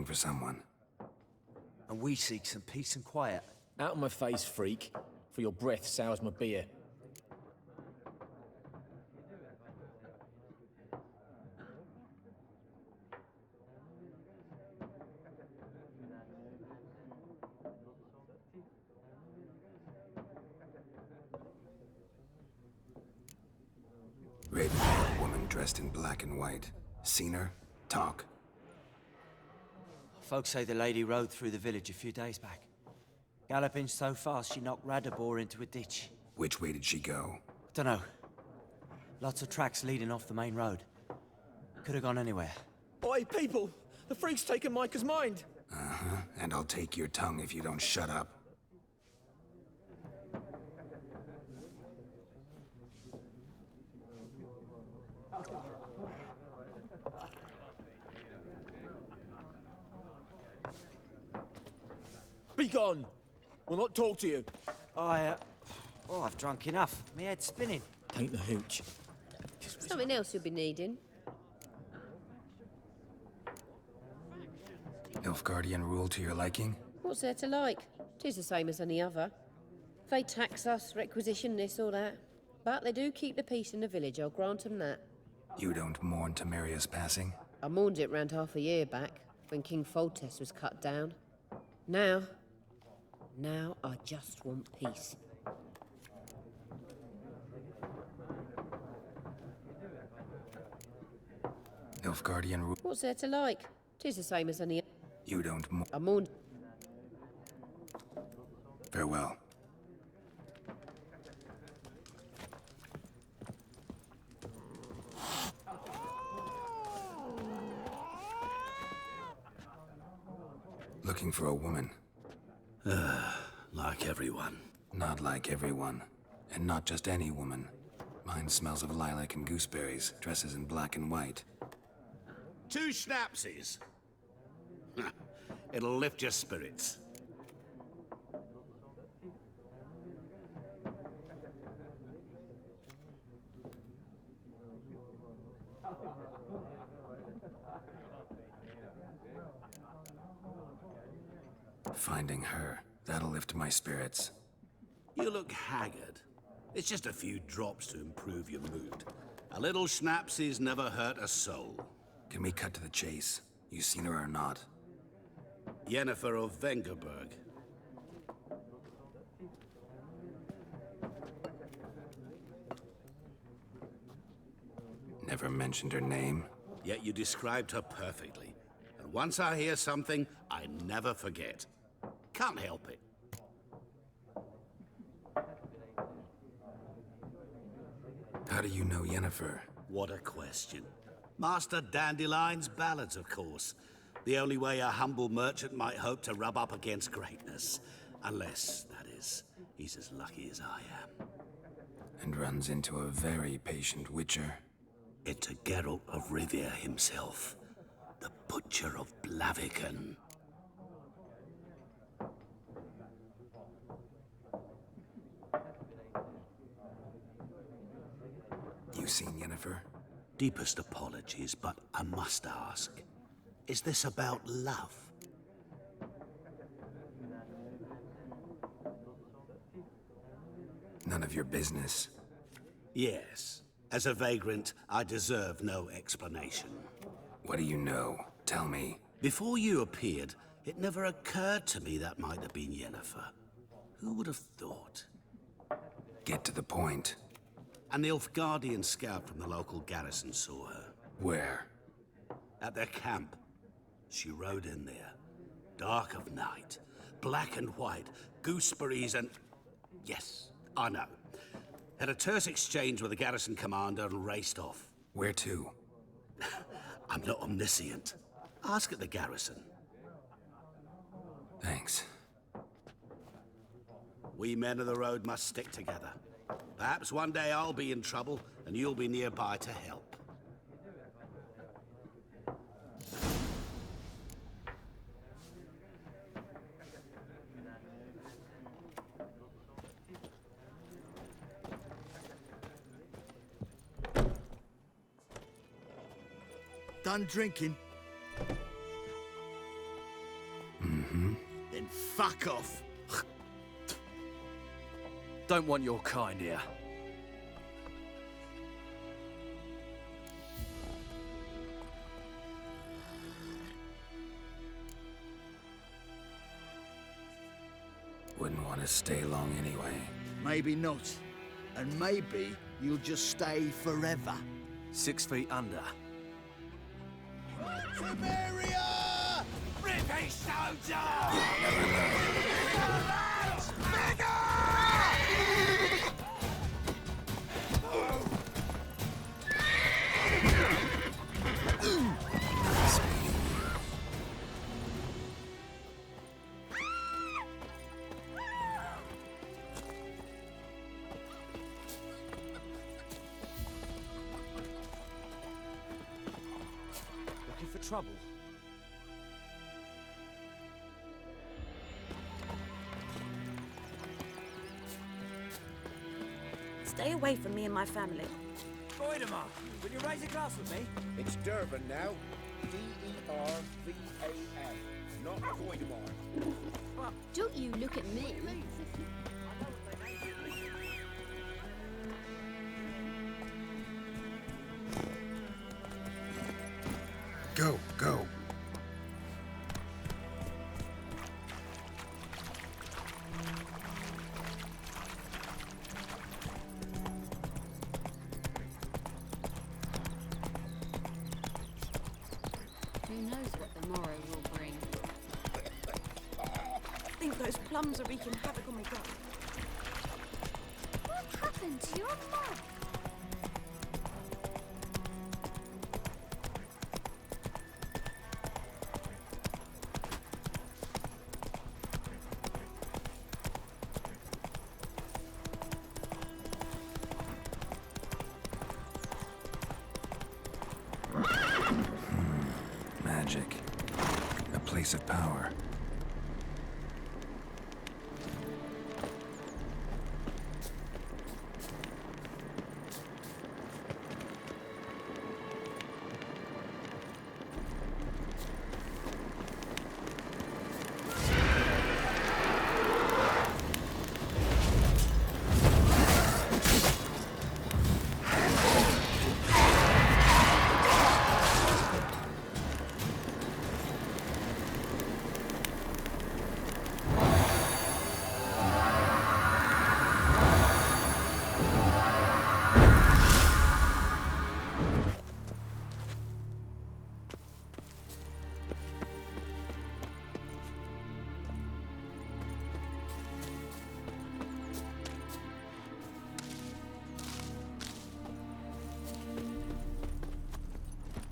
looking for someone. And we seek some peace and quiet. Out of my face, freak. For your breath sours my beer. Raven-haired woman dressed in black and white. Seen her? Talk. Folks say the lady rode through the village a few days back. Galloping so fast she knocked Radabor into a ditch. Which way did she go? Dunno. Lots of tracks leading off the main road. Could have gone anywhere. Oi, people! The freak's taken Micah's mind! Uh-huh. And I'll take your tongue if you don't shut up. Be gone! We'll not talk to you. I've drunk enough. My head's spinning. Taint the hooch. Something else you'll be needing. Nilfgaardian rule to your liking? What's there to like? 'Tis the same as any other. They tax us, requisition this or that. But they do keep the peace in the village, I'll grant 'em that. You don't mourn Temeria's passing? I mourned it round half a year back, when King Foltest was cut down. Now I just want peace. Nilfgaardian rule. What's there to like? 'Tis the same as any other. You don't mourn. I mourned. Farewell. Looking for a woman. Like everyone. Not like everyone. And not just any woman. Mine smells of lilac and gooseberries, dresses in black and white. 2 schnapsies. It'll lift your spirits. Finding her, that'll lift my spirits. You look haggard. It's just a few drops to improve your mood. A little schnapsies never hurt a soul. Can we cut to the chase? You seen her or not? Yennefer of Vengerberg. Never mentioned her name? Yet you described her perfectly. And once I hear something, I never forget. Can't help it. How do you know Yennefer? What a question. Master Dandelion's ballads, of course. The only way a humble merchant might hope to rub up against greatness. Unless, that is, he's as lucky as I am. And runs into a very patient witcher. Into Geralt of Rivia himself. The Butcher of Blaviken. You seen Yennefer? Deepest apologies, but I must ask. Is this about love? None of your business. Yes. As a vagrant, I deserve no explanation. What do you know? Tell me. Before you appeared, it never occurred to me that might have been Yennefer. Who would have thought? Get to the point. A Nilfgaardian scout from the local garrison saw her. Where? At their camp. She rode in there. Dark of night. Black and white. Gooseberries and... Yes, I know. Had a terse exchange with the garrison commander and raced off. Where to? I'm not omniscient. Ask at the garrison. Thanks. We men of the road must stick together. Perhaps one day I'll be in trouble and you'll be nearby to help. Done drinking? Then fuck off. Don't want your kind here. Wouldn't want to stay long anyway. Maybe not. And maybe you'll just stay forever. 6 feet under. Siberia! British soldier! Looking for trouble? Stay away from me and my family. Voidemar, will you raise a glass with me? It's Durban now. D-E-R-V-A-N. Not Voidemar. Don't you look at me. Go, go. Who knows what the morrow will bring? I think those plums are wreaking havoc on my gut. What happened to your mum? Magic. A place of power.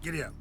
Giddy up.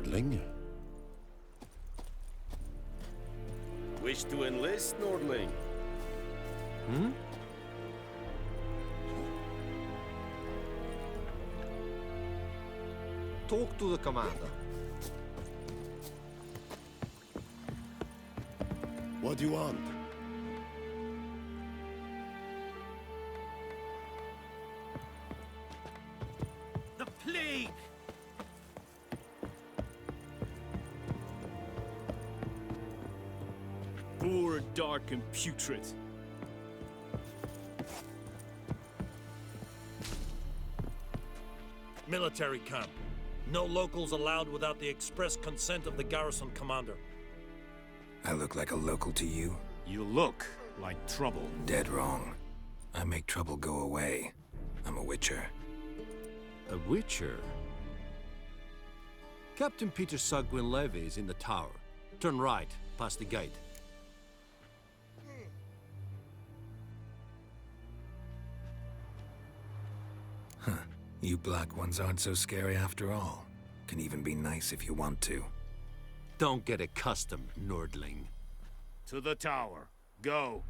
Nordling. Wish to enlist, Nordling? Talk to the commander. What do you want? The plague! Poor, dark, and putrid. Military camp. No locals allowed without the express consent of the garrison commander. I look like a local to you? You look like trouble. Dead wrong. I make trouble go away. I'm a witcher. A witcher? Captain Peter Sagwin Levy is in the tower. Turn right, past the gate. Huh. You black ones aren't so scary after all. Can even be nice if you want to. Don't get accustomed, Nordling. To the tower. Go.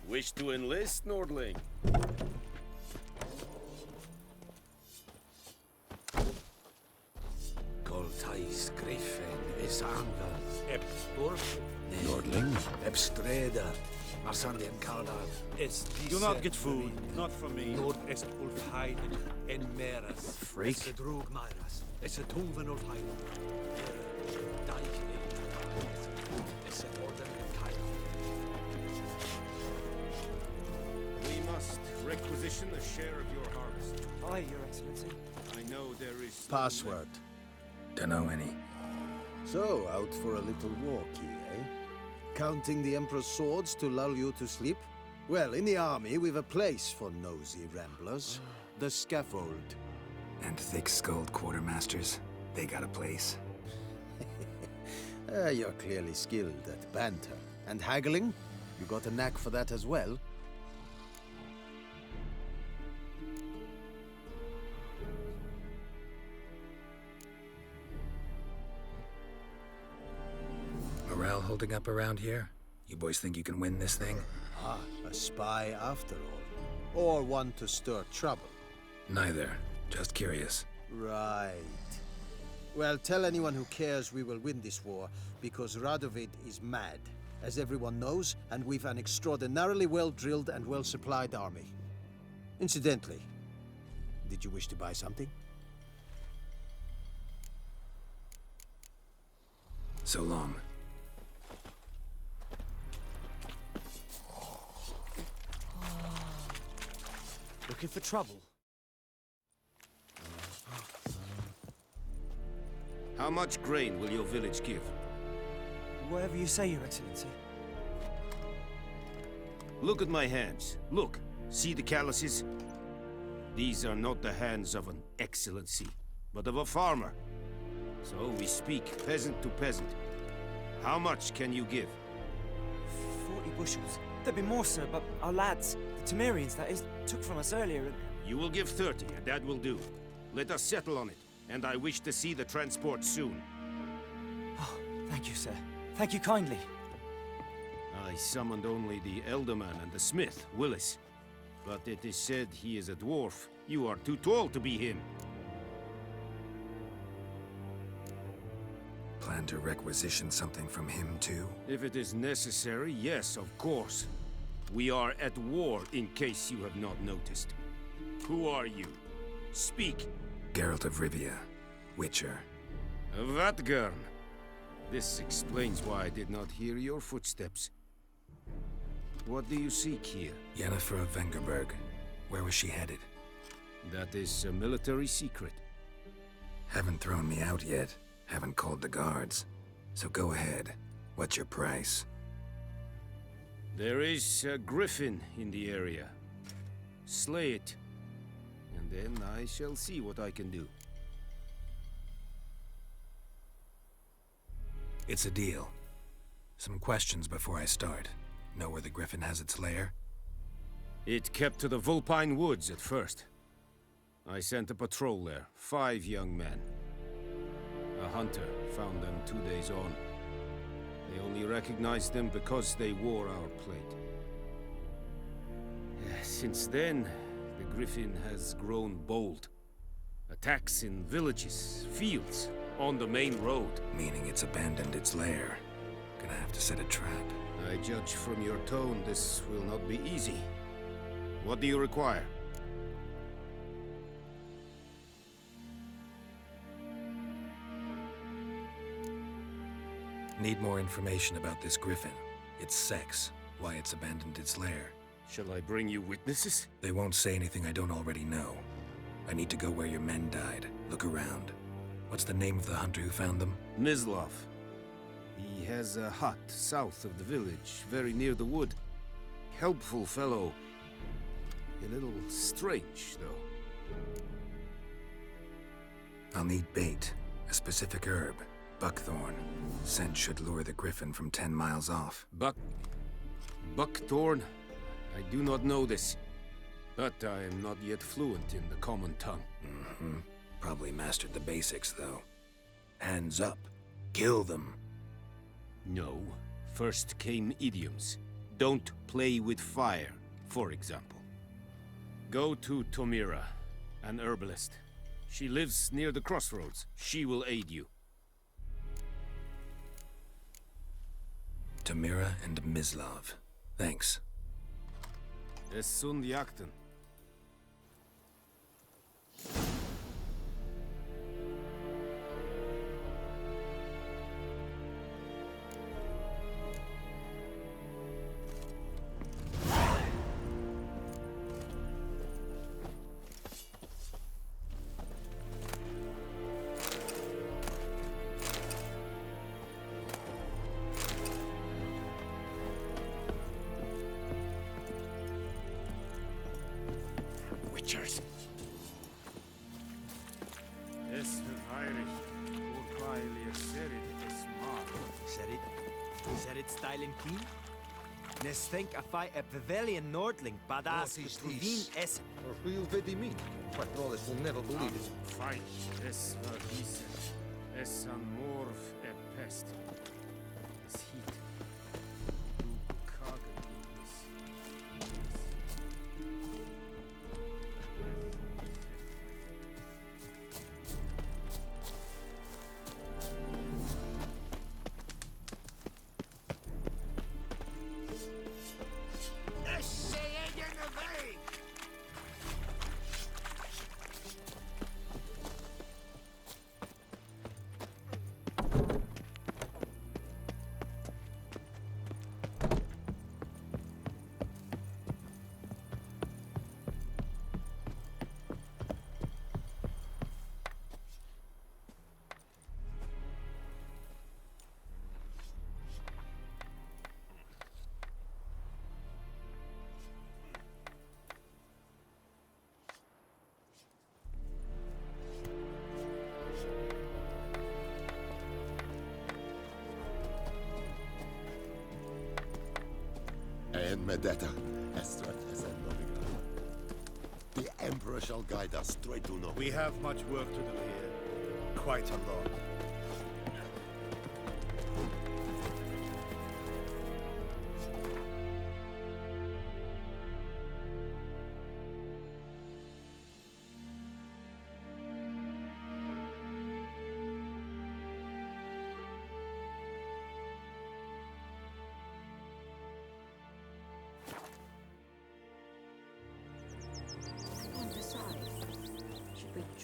Wish to enlist, Nordling? Coltais Griffin is Angal. Epstorf. Nordling? Epstreda. Marsandian Kaldar. Do not get food. Not from me. Nord est Ulfheiden en Meras. Freak. It's a Drug Myras. It's a Tunven Ulfheiden. It's a Orden We must requisition a share of your harvest. Aye, Your Excellency. I know there is... Password. Dunno any. So, out for a little walk here, eh? Counting the Emperor's swords to lull you to sleep? Well, in the army, we've a place for nosy ramblers. The scaffold. And thick-skulled quartermasters. They got a place. You're clearly skilled at banter. And haggling? You got a knack for that as well? Morale holding up around here? You boys think you can win this thing? Ah, a spy after all. Or one to stir trouble. Neither. Just curious. Right. Well, tell anyone who cares we will win this war, because Radovid is mad, as everyone knows, and we've an extraordinarily well-drilled and well-supplied army. Incidentally, did you wish to buy something? So long. Looking for trouble? How much grain will your village give? Whatever you say, Your Excellency. Look at my hands. Look. See the calluses? These are not the hands of an excellency, but of a farmer. So we speak peasant to peasant. How much can you give? 40 bushels. There'd be more, sir, but our lads, the Temerians, that is, took from us earlier and... You will give 30, and that will do. Let us settle on it, and I wish to see the transport soon. Oh, thank you, sir. Thank you kindly. I summoned only the Elderman and the smith, Willis. But it is said he is a dwarf. You are too tall to be him. Plan to requisition something from him, too? If it is necessary, yes, of course. We are at war, in case you have not noticed. Who are you? Speak. Geralt of Rivia, Witcher. Vatgern. This explains why I did not hear your footsteps. What do you seek here? Yennefer of Vengerberg. Where was she headed? That is a military secret. Haven't thrown me out yet. Haven't called the guards. So go ahead. What's your price? There is a griffin in the area. Slay it. And then I shall see what I can do. It's a deal. Some questions before I start. Know where the griffin has its lair? It kept to the Vulpine Woods at first. I sent a patrol there. 5 young men. A hunter found them 2 days on. They only recognized them because they wore our plate. Since then, the Griffin has grown bold. Attacks in villages, fields, on the main road. Meaning it's abandoned its lair. Gonna have to set a trap. I judge from your tone this will not be easy. What do you require? Need more information about this Griffin. Its sex, why it's abandoned its lair. Shall I bring you witnesses? They won't say anything I don't already know. I need to go where your men died. Look around. What's the name of the hunter who found them? Mislav. He has a hut south of the village, very near the wood. Helpful fellow. A little strange, though. I'll need bait. A specific herb. Buckthorn. Scent should lure the Griffin from 10 miles off. Buckthorn? I do not know this. But I am not yet fluent in the common tongue. Mm-hmm. Probably mastered the basics, though. Hands up. Kill them. No. First came idioms. Don't play with fire, for example. Go to Tomira, an herbalist. She lives near the crossroads. She will aid you. Tomira and Mislav. Thanks. Es sunt jakten. Witchers. Serit stylen keen? Nes think a fight a Pavilion Nordling, badass Puvin es. Real Vedimin. Patroles will never believe it. Fight es vergießen. Es an morv pest. Es heat. Du kagelis. And Medetta, Estrat as a Novigrad. The Emperor shall guide us straight to Novigrad. We have much work to do here. Quite a lot.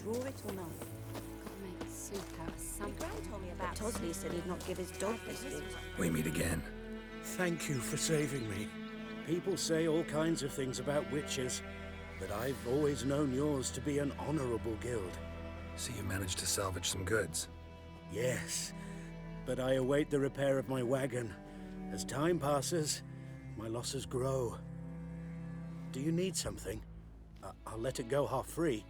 Draw it or not? Make soup out of something. Gran told me about Tosley said he'd not give his dog biscuits. We meet again. Thank you for saving me. People say all kinds of things about witches, but I've always known yours to be an honorable guild. So you managed to salvage some goods? Yes, but I await the repair of my wagon. As time passes, my losses grow. Do you need something? I'll let it go half-free.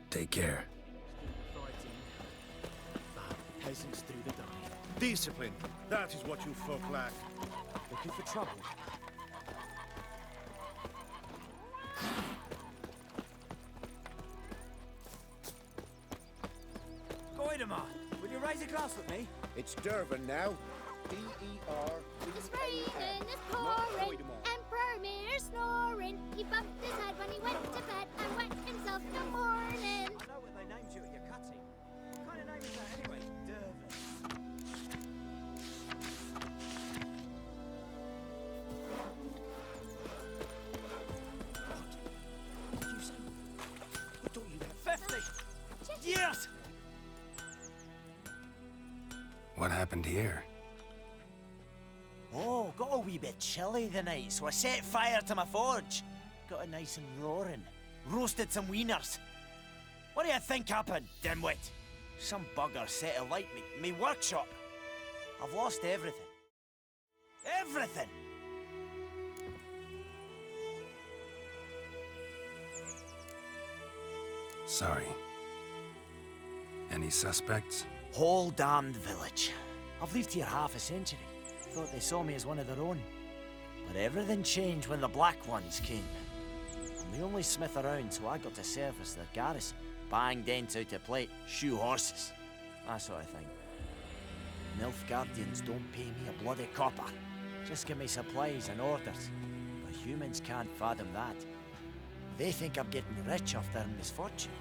Take care. Peasants through the dark. Discipline. That is what you folk lack. Looking for trouble. Goidemar, will you raise a glass with me? It's Dervin now. D-E-R. It's raining, it's pouring, Emperor Mir snoring. He bumped his head when he went to bed and wet himself in the morning. I know what they named you at your cutting. What kind of name is that anyway? Dervin. What did you say? What don't you have? 50! Yes! What happened here? Oh, got a wee bit chilly the night, so I set fire to my forge. Got it nice and roaring. Roasted some wieners. What do you think happened, dimwit? Some bugger set alight me workshop. I've lost everything. Everything! Sorry. Any suspects? Whole damned village. I've lived here half a century. Thought they saw me as one of their own. But everything changed when the Black Ones came. I'm the only smith around, so I got to service their garrison. Bang dents out of plate, shoe horses. That sort of thing. Nilfgaardians don't pay me a bloody copper. Just give me supplies and orders. But humans can't fathom that. They think I'm getting rich off their misfortune.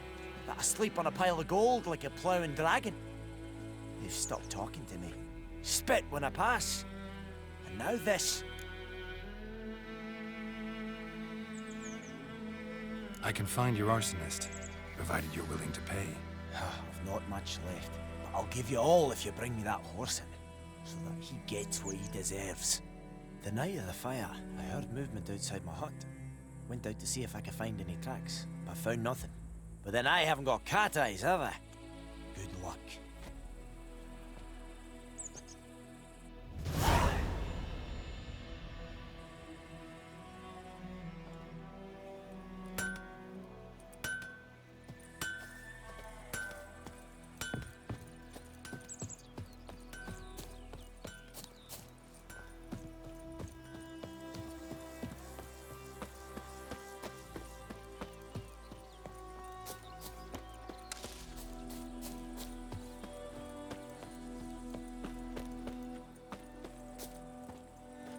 That I sleep on a pile of gold like a ploughing dragon. They've stopped talking to me. Spit when I pass. And now this. I can find your arsonist, provided you're willing to pay. I've not much left, but I'll give you all if you bring me that horse in, so that he gets what he deserves. The night of the fire, I heard movement outside my hut. Went out to see if I could find any tracks, but found nothing. But then I haven't got cat eyes, have I? Good luck.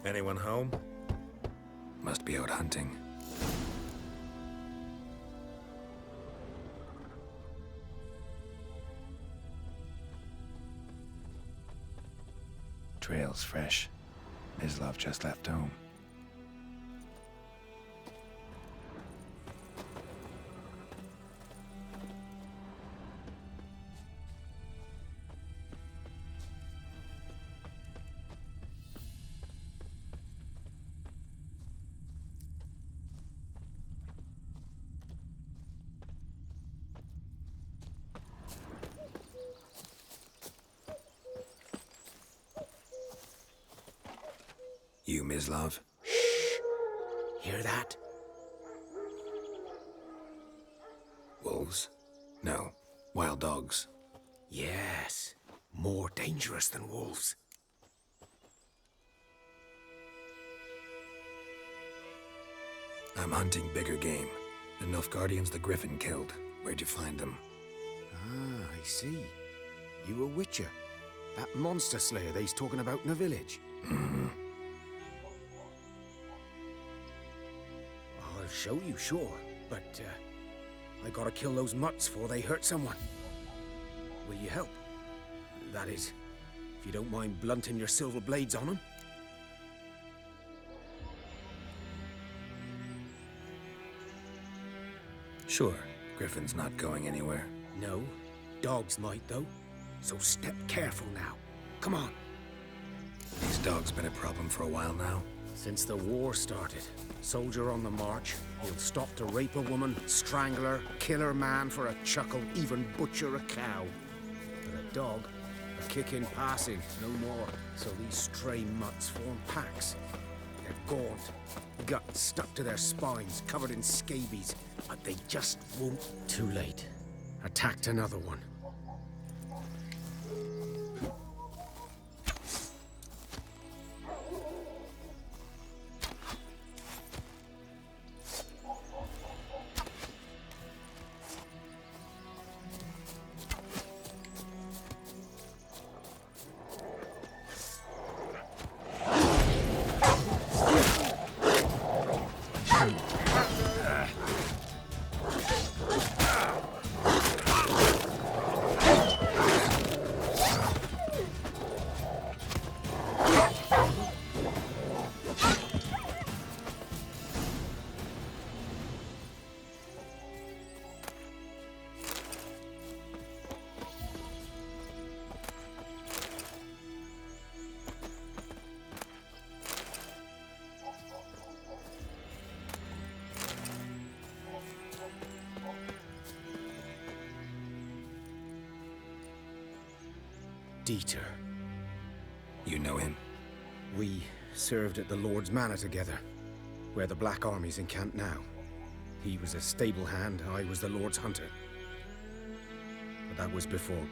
Anyone home? Must be out hunting. Trail's fresh. Mislav just left home. You, Mislav? Hear that? Wolves? No. Wild dogs. Yes. More dangerous than wolves. I'm hunting bigger game. The Nilfgaardians the Griffin killed. Where'd you find them? Ah, I see. You a witcher. That monster slayer they's talking about in the village. Mm-hmm. I'll show you, sure. But, I gotta kill those mutts before they hurt someone. Will you help? That is, if you don't mind blunting your silver blades on them. Sure. Griffin's not going anywhere. No. Dogs might, though. So step careful now. Come on. These dogs been a problem for a while now? Since the war started. Soldier on the march. He'll stop to rape a woman, strangle her, kill her man for a chuckle, even butcher a cow. But a dog, a kick in passing, no more. So these stray mutts form packs. They're gaunt, guts stuck to their spines, covered in scabies, but they just won't. Too late. Attacked another one. Dieter. You know him? We served at the Lord's Manor together, where the Black Army's encamped now. He was a stable hand, I was the Lord's hunter. But that was before...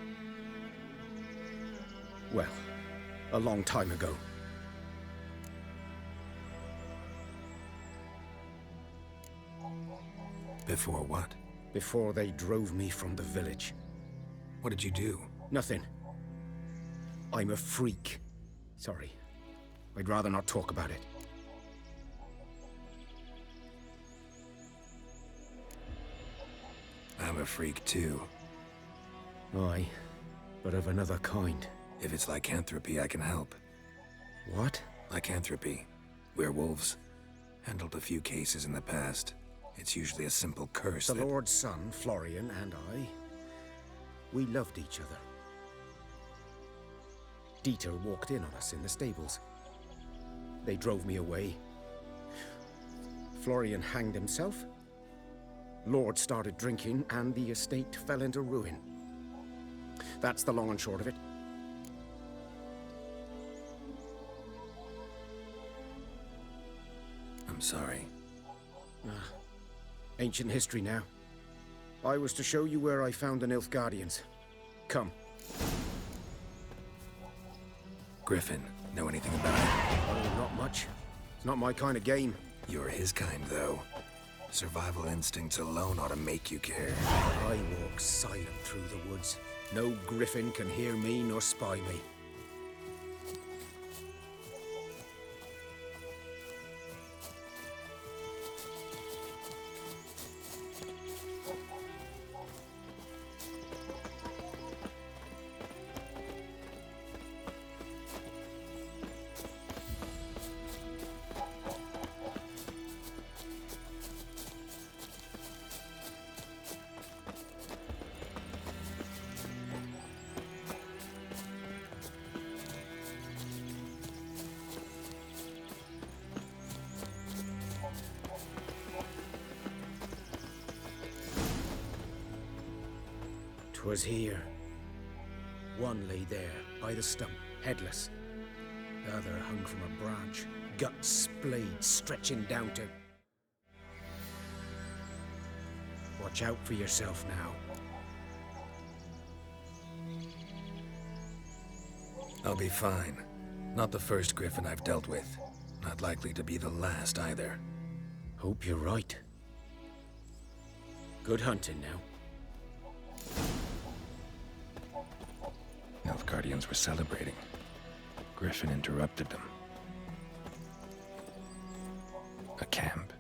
well, a long time ago. Before what? Before they drove me from the village. What did you do? Nothing. I'm a freak. Sorry. I'd rather not talk about it. I'm a freak too. Aye, but of another kind. If it's lycanthropy, I can help. What? Lycanthropy. Werewolves. Handled a few cases in the past. It's usually a simple curse The that... Lord's son, Florian, and I, we loved each other. Dieter walked in on us in the stables. They drove me away. Florian hanged himself. Lord started drinking, and the estate fell into ruin. That's the long and short of it. I'm sorry. Ancient history now. I was to show you where I found the Nilfgaardians. Come. Griffin, know anything about it? Oh, not much. It's not my kind of game. You're his kind, though. Survival instincts alone ought to make you care. I walk silent through the woods. No griffin can hear me nor spy me. Was here. One lay there, by the stump, headless. The other hung from a branch, guts splayed, stretching down to... Watch out for yourself now. I'll be fine. Not the first griffin I've dealt with. Not likely to be the last either. Hope you're right. Good hunting now. Nilfgaardians were celebrating. Griffin interrupted them. A camp.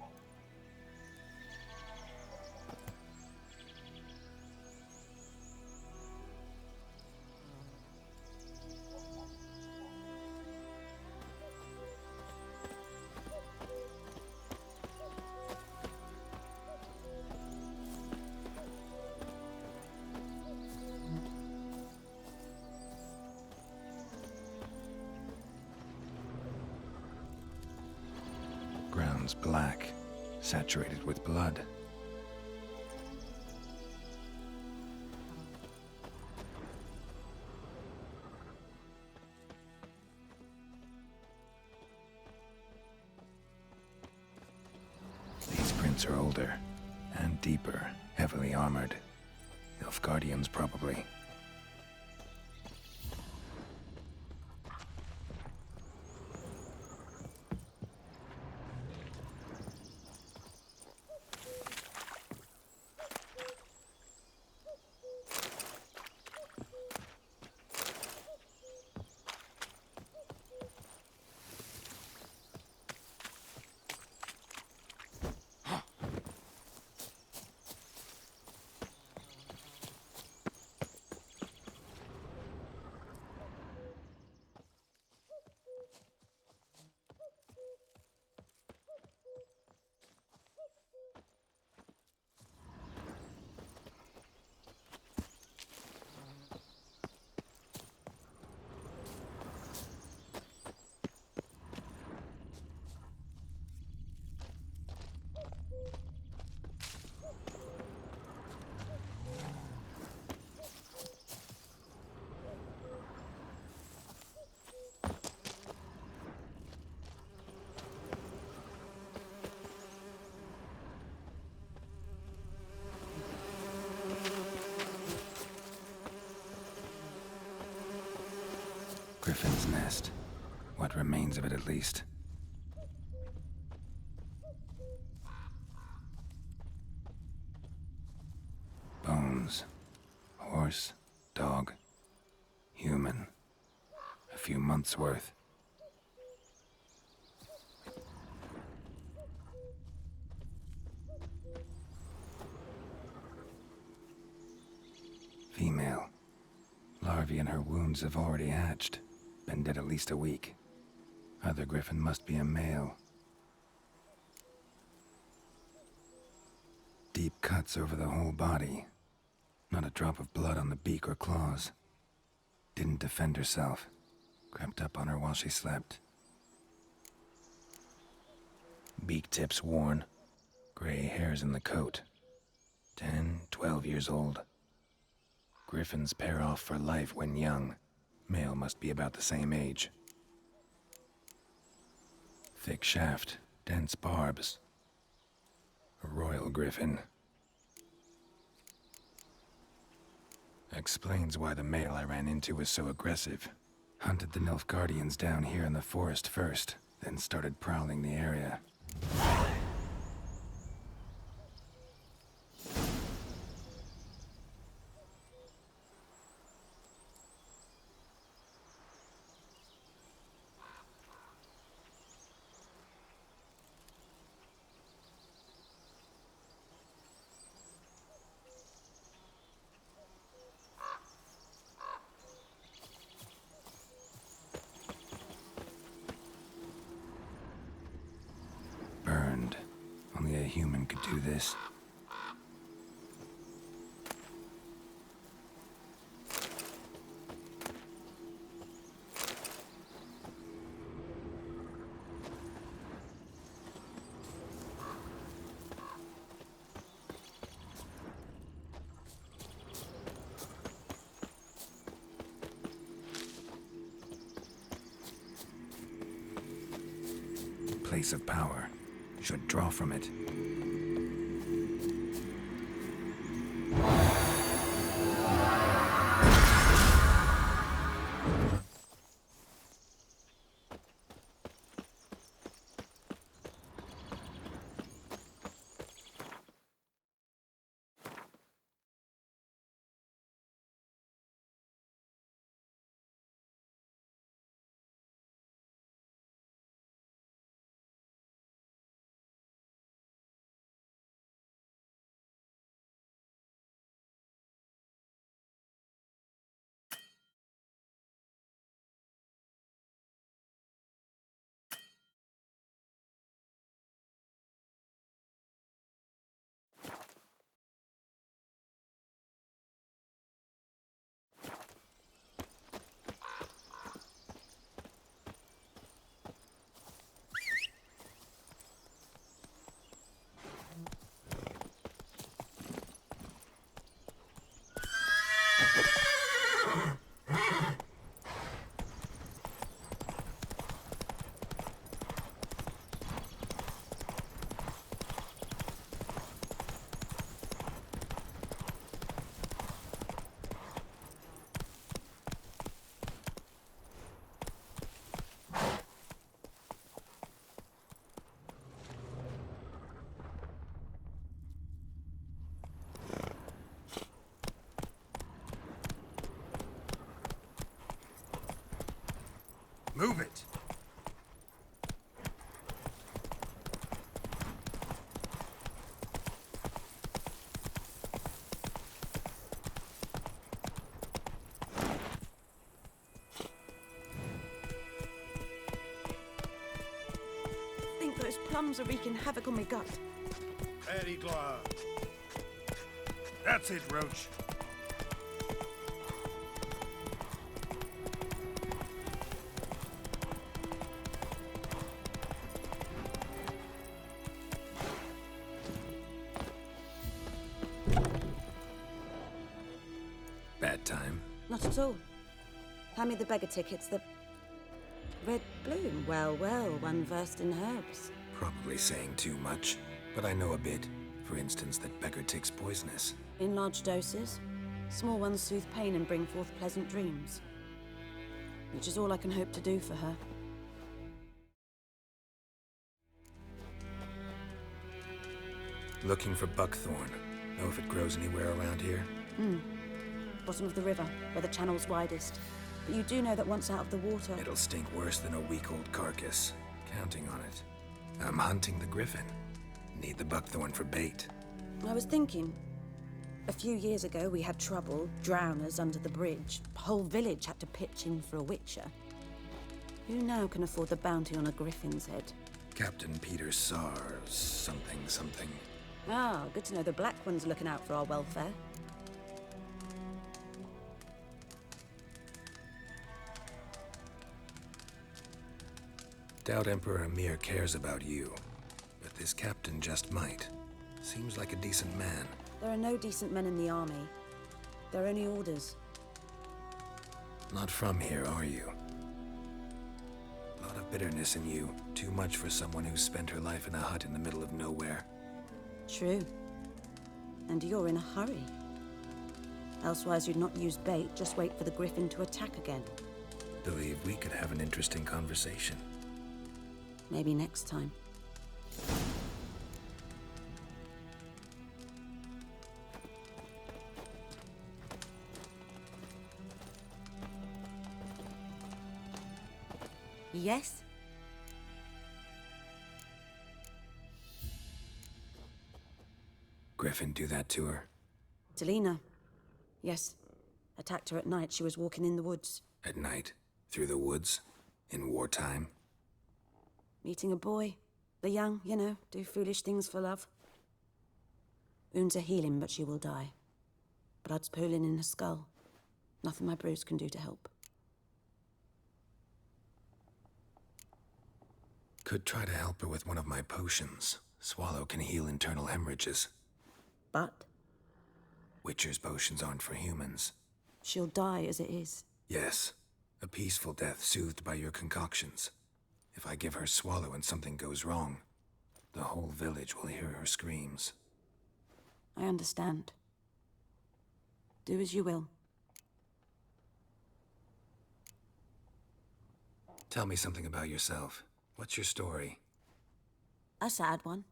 Ground's black, saturated with blood. These prints are older and deeper, heavily armored. Nilfgaardians, probably. Griffin's nest. What remains of it, at least. Bones. Horse, dog, human. A few months' worth. Female. Larvae in her wounds have already hatched. Been dead at least a week. Other griffin must be a male. Deep cuts over the whole body. Not a drop of blood on the beak or claws. Didn't defend herself. Crept up on her while she slept. Beak tips worn. Gray hairs in the coat. 10, 12 years old. Griffins pair off for life when young. Male must be about the same age. Thick shaft, dense barbs. A royal griffin. Explains why the male I ran into was so aggressive. Hunted the Nilfgaardians down here in the forest first, then started prowling the area. Burned. Only a human could do this. Place of power. Should draw from it. Move it! I think those plums are wreaking havoc on my gut. Eddie Glove. That's it, Roach. Bad time. Not at all. Hand me the beggar tickets, the red bloom. Well, well, one versed in herbs. Probably saying too much, but I know a bit. For instance, that beggar tick's poisonous. In large doses. Small ones soothe pain and bring forth pleasant dreams. which is all I can hope to do for her. Looking for buckthorn. Know if it grows anywhere around here? Bottom of the river, where the channel's widest. But you do know that once out of the water... It'll stink worse than a week-old carcass. Counting on it. I'm hunting the griffin. Need the buckthorn for bait. I was thinking, a few years ago we had trouble, drowners under the bridge. The whole village had to pitch in for a witcher. Who now can afford the bounty on a griffin's head? Captain Peter Sar, something. Ah, good to know the Black One's looking out for our welfare. Doubt Emperor Emir cares about you, but this captain just might. Seems like a decent man. There are no decent men in the army. They're only orders. Not from here, are you? A lot of bitterness in you. Too much for someone who spent her life in a hut in the middle of nowhere. True. And you're in a hurry. Elsewise you'd not use bait, just wait for the griffin to attack again. Believe we could have an interesting conversation. Maybe next time. Yes? Griffin do that to her? Delina. Yes. Attacked her at night. She was walking in the woods. At night? Through the woods? In wartime? Meeting a boy. The young, you know, do foolish things for love. Wounds are healing, but she will die. Blood's pooling in her skull. Nothing my brews can do to help. Could try to help her with one of my potions. Swallow can heal internal hemorrhages. But? Witcher's potions aren't for humans. She'll die as it is. Yes. A peaceful death soothed by your concoctions. If I give her Swallow and something goes wrong, the whole village will hear her screams. I understand. Do as you will. Tell me something about yourself. What's your story? A sad one.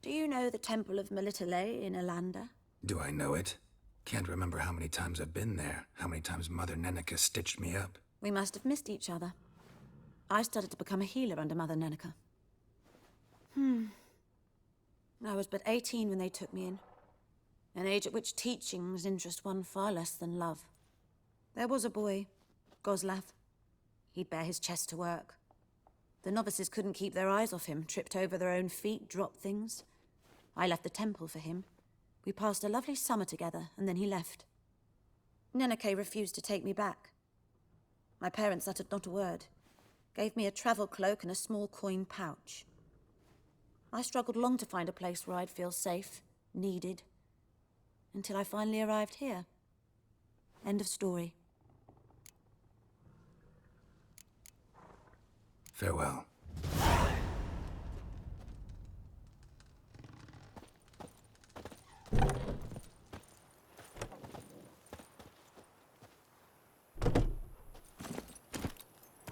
Do you know the Temple of Melitele in Alanda? Do I know it? Can't remember how many times I've been there, how many times Mother Neneka stitched me up. We must have missed each other. I started to become a healer under Mother Neneka. I was but 18 when they took me in. An age at which teachings interest one far less than love. There was a boy, Goslav. He'd bare his chest to work. The novices couldn't keep their eyes off him, tripped over their own feet, dropped things. I left the temple for him. We passed a lovely summer together, and then he left. Neneke refused to take me back. My parents uttered not a word. Gave me a travel cloak and a small coin pouch. I struggled long to find a place where I'd feel safe, needed, until I finally arrived here. End of story. Farewell.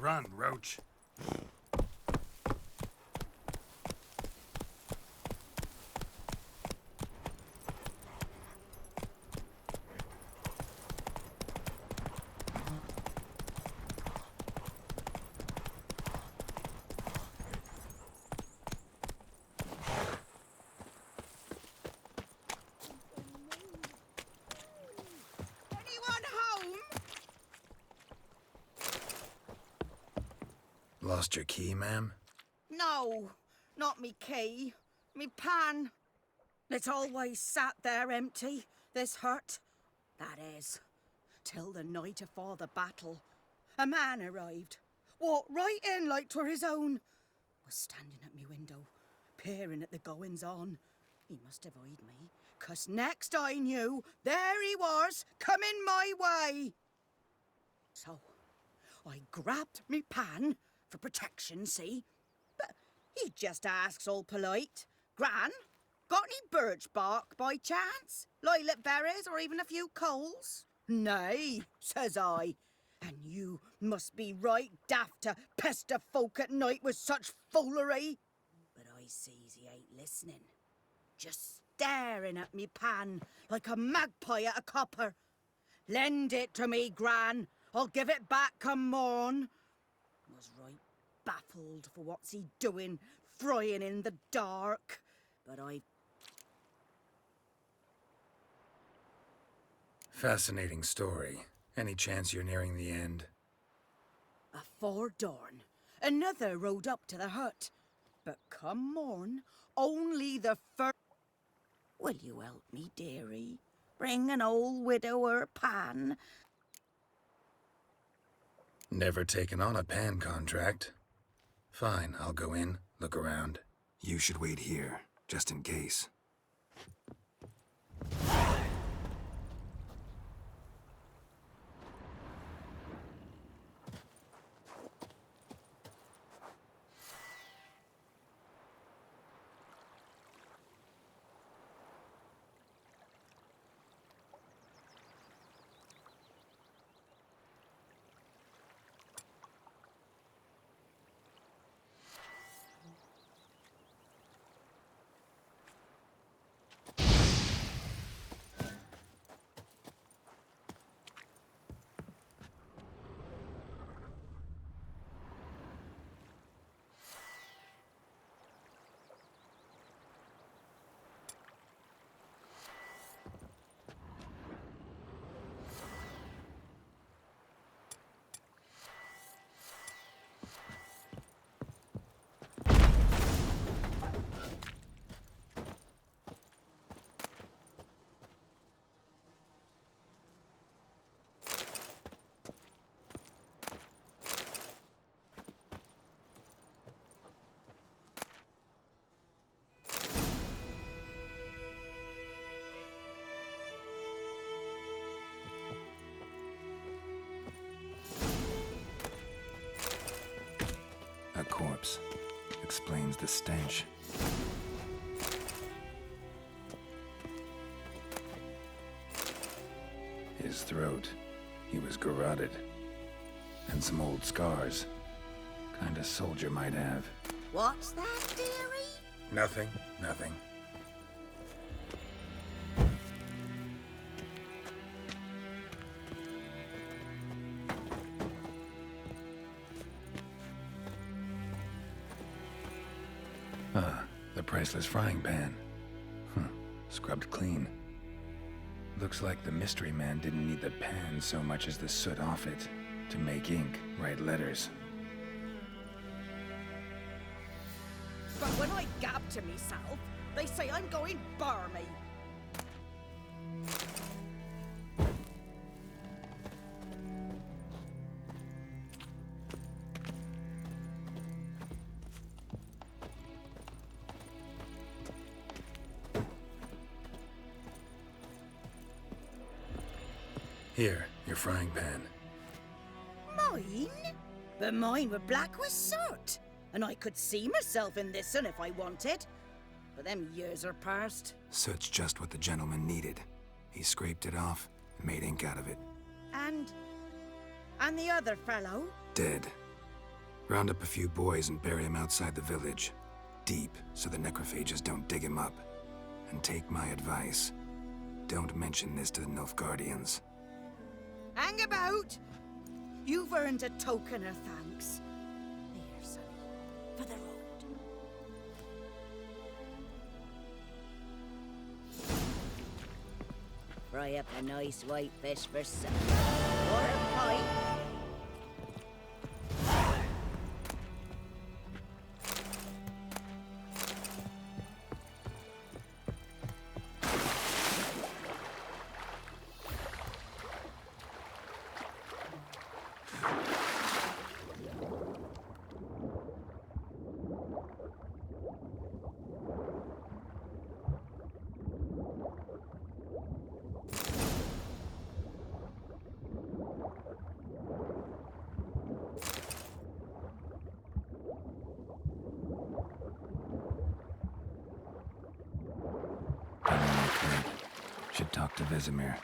Run, Roach. Lost your key, ma'am? No, not me key. Me pan. It's always sat there empty, this hut. That is, till the night afore the battle. A man arrived, walked right in like 'twere his own. Was standing at me window, peering at the goings-on. He must have eyed me, 'cause next I knew, there he was, coming my way. So, I grabbed me pan, for protection, see? But he just asks all polite, Gran, got any birch bark by chance? Lilac berries or even a few coals? Nay, says I. And you must be right daft to pester folk at night with such foolery. But I sees he ain't listening. Just staring at me pan like a magpie at a copper. Lend it to me, Gran. I'll give it back come morn. Was right baffled for what's he doing, frying in the dark. But I... Fascinating story. Any chance you're nearing the end? Afore dawn, another rode up to the hut. But come morn, only the first... Will you help me, dearie? Bring an old widower pan. Never taken on a pan contract. Fine, I'll go in, look around. You should wait here, just in case. A corpse. Explains the stench. His throat. He was garroted. And some old scars. Kinda soldier might have. What's that, dearie? Nothing. Nothing. Ah, the priceless frying pan. Scrubbed clean. Looks like the mystery man didn't need the pan so much as the soot off it to make ink, write letters. But when I gab to myself, they say I'm going barmy. Here, your frying pan. Mine? But mine were black with soot. And I could see myself in this one if I wanted. But them years are past. Soot's just what the gentleman needed. He scraped it off and made ink out of it. And the other fellow? Dead. Round up a few boys and bury him outside the village. Deep, so the necrophages don't dig him up. And take my advice. Don't mention this to the Nilfgaardians. Hang about! You've earned a token of thanks. Here, sonny, for the road. Fry up a nice white fish for supper. Or a pint. Should talk to Vesemir.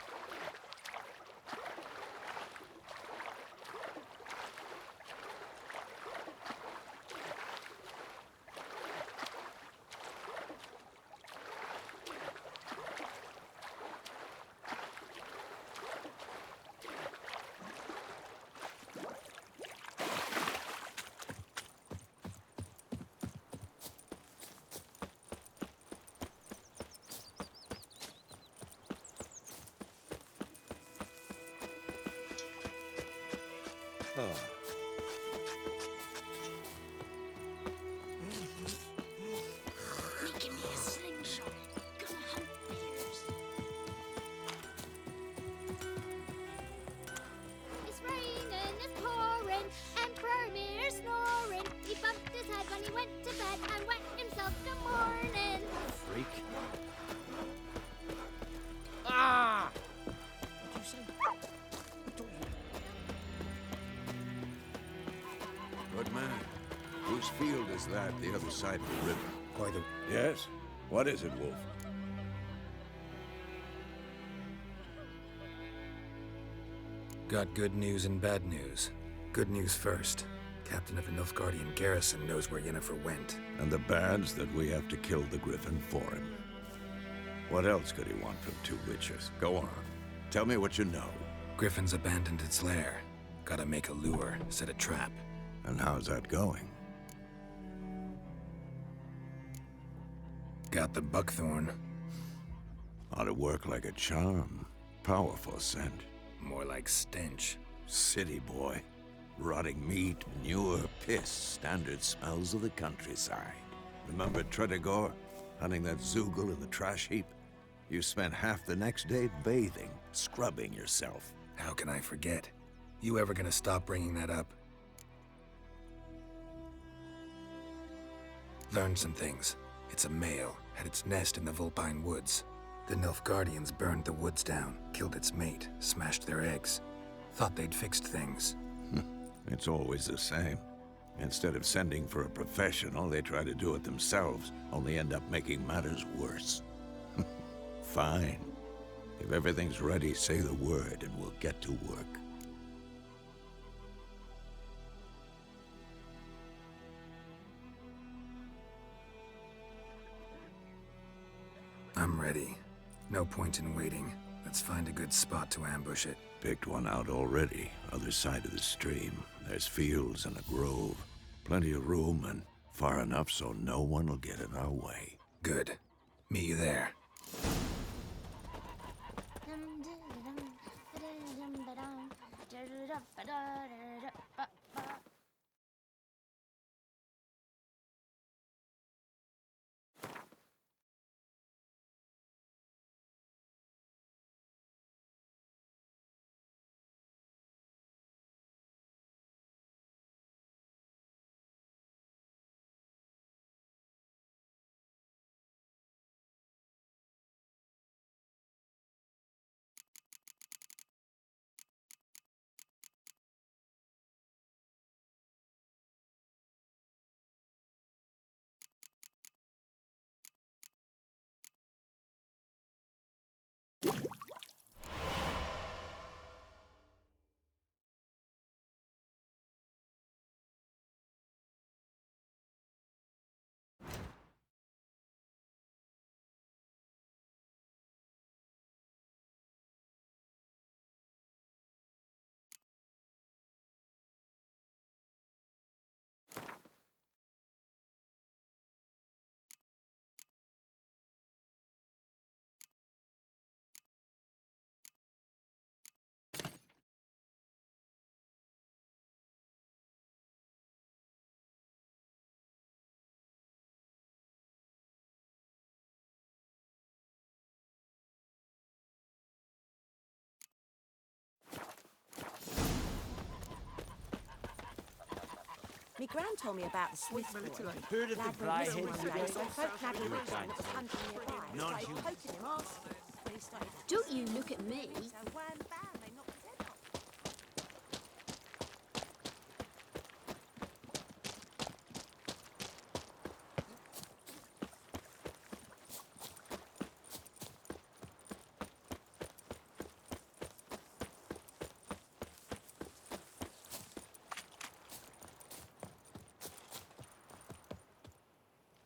freak. Ah! What'd you say? Good man. Whose field is that, the other side of the river? By the... Yes? What is it, Wolf? Got good news and bad news. Good news first. Captain of the Nilfgaardian garrison knows where Yennefer went. And the bad's that we have to kill the Griffin for him. What else could he want from two witches? Go on. Tell me what you know. Griffin's abandoned its lair. Gotta make a lure, set a trap. And how's that going? Got the buckthorn. Ought to work like a charm. Powerful scent. More like stench. City boy. Rotting meat, manure, piss. Standard smells of the countryside. Remember Tredegor? Hunting that Zoogle in the trash heap? You spent half the next day bathing, scrubbing yourself. How can I forget? You ever gonna stop bringing that up? Learned some things. It's a male, had its nest in the Vulpine Woods. The Nilfgaardians burned the woods down, killed its mate, smashed their eggs. Thought they'd fixed things. It's always the same. Instead of sending for a professional, they try to do it themselves, only end up making matters worse. Fine. If everything's ready, say the word and we'll get to work. I'm ready. No point in waiting. Let's find a good spot to ambush it. Picked one out already, other side of the stream. There's fields and a grove. Plenty of room and far enough so no one will get in our way. Good. Meet you there. Me gran told me about the Swiss boy. Who did the Lad Bry went hit missing one day, today? so folk nagging him that was hunting nearby. Non-human. Started poking him asking when he started. Don't you look at me. So wham bam, they knocked his head off.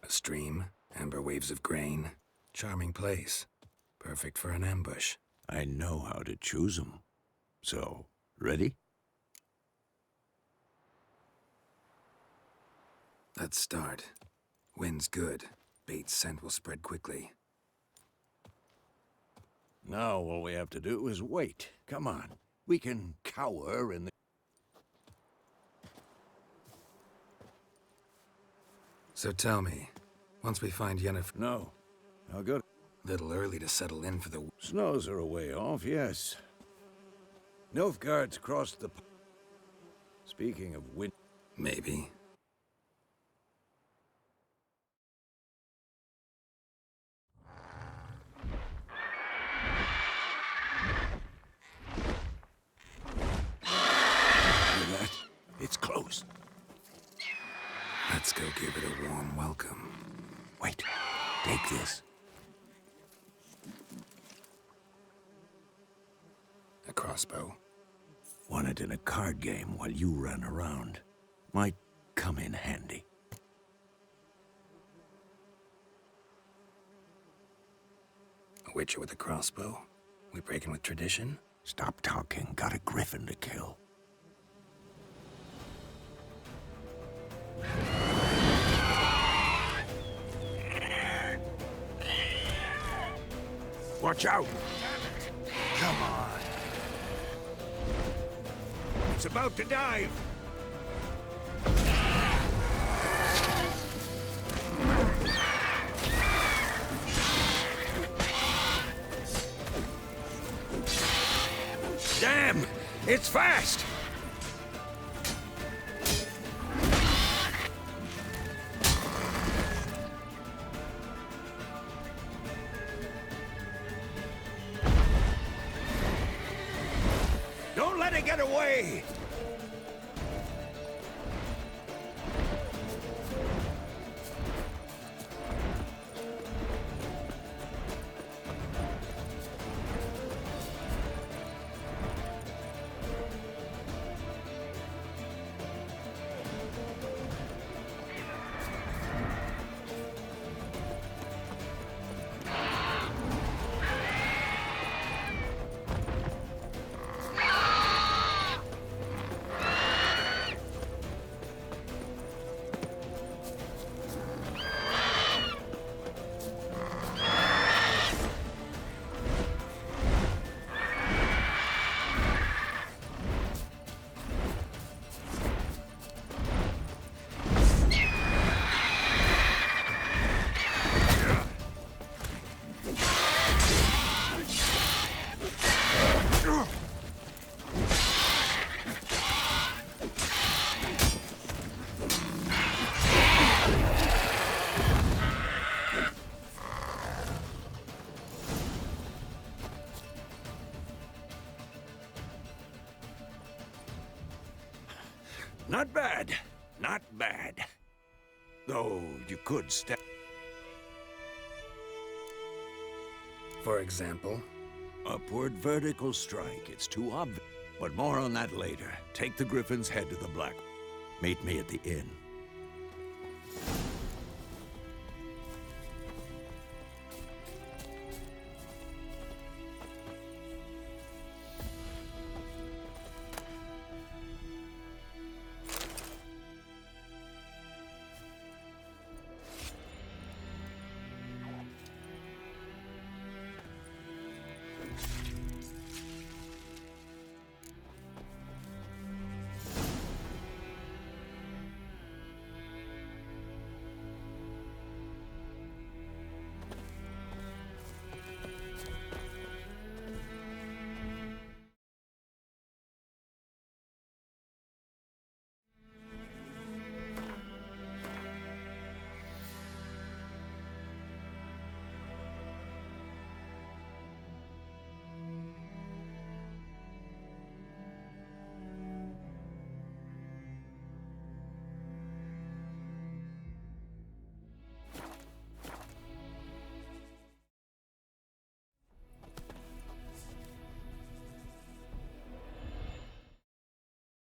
A stream, amber waves of grain. Charming place. Perfect for an ambush. I know how to choose them. So, ready? Let's start. Wind's good. Bait's scent will spread quickly. Now all we have to do is wait. Come on. We can cower in the... So tell me, once we find Yennefer... No. How good? Little early to settle in for the... Snows are a way off, yes. Nilfgaard's crossed the... Speaking of wind... Maybe. unwelcome. Wait, take this. A crossbow. Won it in a card game while you ran around. Might come in handy. A witcher with a crossbow? We breaking with tradition? Stop talking. Got a griffin to kill. Watch out! Come on. It's about to dive. Damn! It's fast! Don't let it get away! Not bad. Not bad. Though you could step. For example? Upward vertical strike. It's too obvious. But more on that later. Take the griffin's head to the Black. Meet me at the inn.